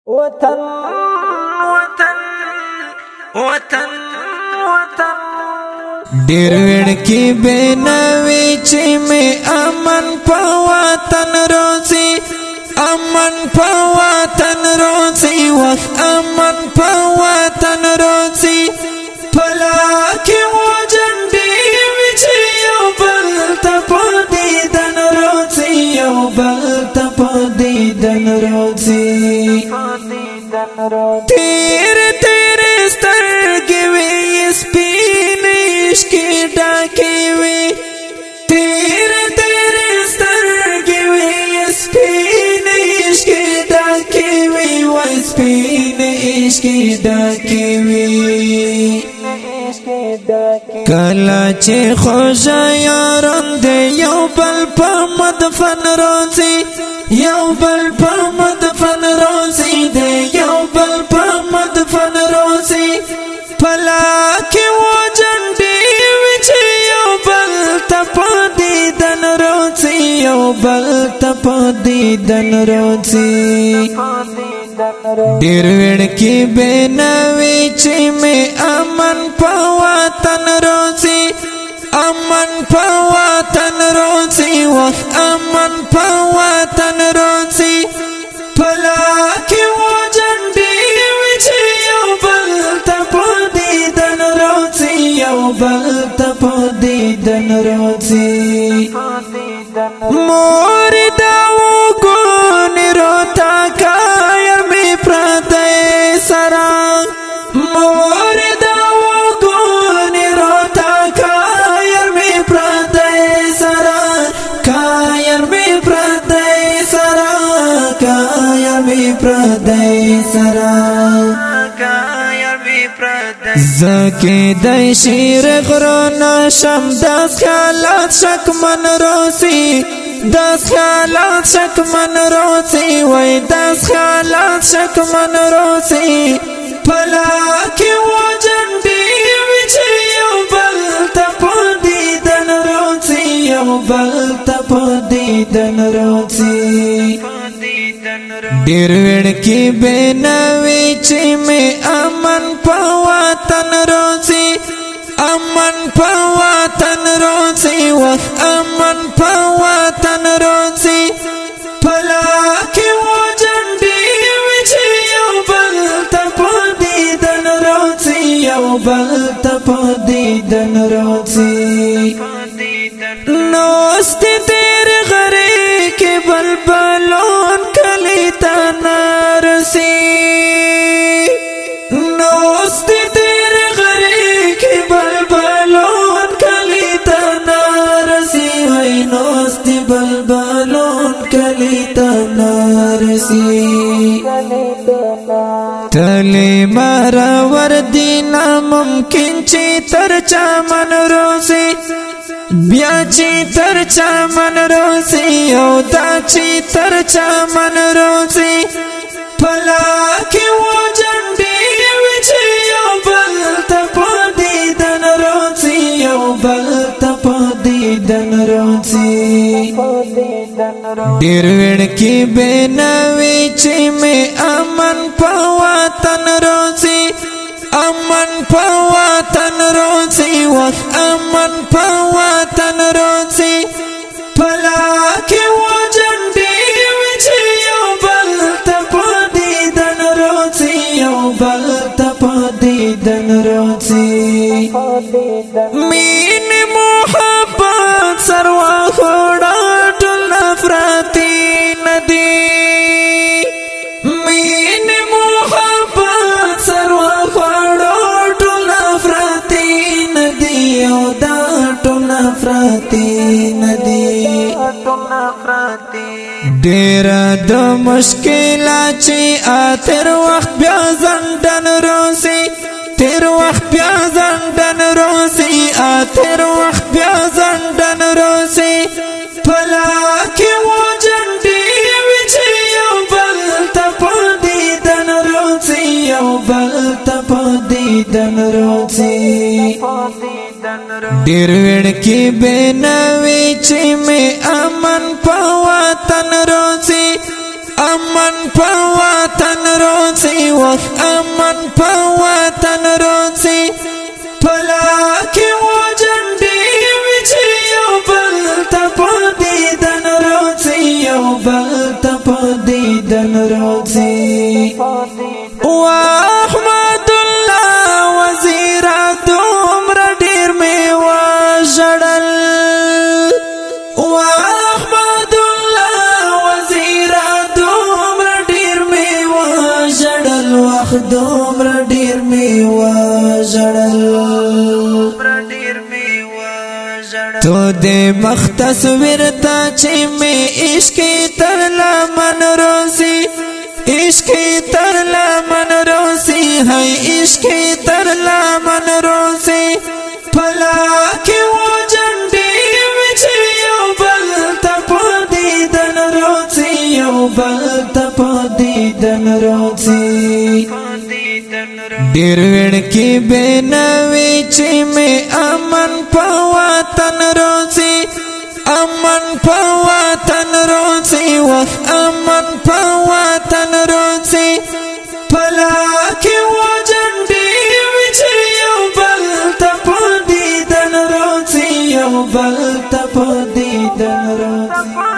وطن وطن وطن وطن ډېر وړ کې بنوي چې مې امن په وطن روزي امن په وطن روزي وخت امن په وطن روزي پلا کې و جنډې وي چې یو بل ته په دیدن روزي یو بل ته په دیدن روزي تیر تیر سترګې وي سپین عشقې ډکې وي تیر تیر سترګې وي سپین عشقې ډکې وي وای سپین عشقې ډکې وي کله چې خوږه یاران دی یو بل په مدفن روزي یو بل په مدفن روزي دی یو بل په مدفن روزي پلا کې و جنډې وي چې یو بل ته په دیدن روزي یو بل ته په دیدن روزي ډېر وړ کې بنوي چې مې امن په وطن روزي امن په وطن روزي وخت امن په وطن روزي پلا کې و جنډې وي چې یو بل ته په دیدن روزي یو بل ته په دیدن روزي مور دا وګونې روتا کایر مې پردی سره مور دا وګونې روتا کایر مې پردی سره کایر مې پردی سره کایر مې پردی سره زکی دای شیر غرونا شم داس خیالات شکمن روزی داس خیالات شکمن روزی وای داس خیالات شکمن روزی پلا کی و جنډې وي چې یو بل ته په دیدن روزي یو بل ته په دیدن روزي ډېر وړ کې بنوي چې مې امن په وطن روزي امن په وطن روزي وخت امن په وطن روزي پلا کې و جنډې وي چې یو بل ته په دیدن روزي یو بل ته په دیدن روزي نوست تیر غرې کې بلبلون کلی ته نرسي نوست تیر غرې کې بلبلون کلی ته نرسي وای نوست بلبلون کلی ته نرسي تلی مرور دینا ممکن چې تر چمن روزي بیا چې تر چمن روزي او دا چې تر چمن روزي پلا کې و جنډې وي چې یو بل ته په دیدن روزي یو بل ته په دیدن روزي ډېر وړ کې بنوي چې مې امن په وطن روزي امن په وطن روزي وخت امن په وطن روزي پلا کې و جنډې وي چې یو بل ته په دیدن روزي یو بل ته په دیدن روزي مين محبت سروا خوړه ټول نفرتي ندي مين محبت سروا خوړه ټول نفرتي ندي او دا ټول نفرتي ندي ډېر د مشکلات چې تر وخت بیا زندان روزي تر وخت بیا زندان روزي تر وخت بیا زندان روزي پلا کې و جنډې وي چې یو بل ته په دیدن روزي یو بل ته په دیدن روزي ډېر وړ کې بنوي چې مې امن په وطن روزي امن په وطن روزي وخت امن په وطن روزي پلاکی و جنډي وچ یو بل ته په دیدن روزي یو بل ته په دیدن روزي و احمد الله وزیر دومره ډیر می وژړل و احمد الله وزیر دومره ډیر می وژړل وخت دومره ډیر می وژړل تو دې مختصور تا چې می عشق تر لمن روزي عشق تر لمن روزي هاي عشق تر لمن روزي پلاکی و جنډي وچ یو بل ته په دیدن روزي یو بل ته په دیدن روزي ډېر وړکي بنوي چې می امن په وطن روزي امن په وطن روزي وخت امن په وطن روزي پلاکی و جنډي وچ یو بل ته په دیدن روزي یو بل ته په دیدن روزي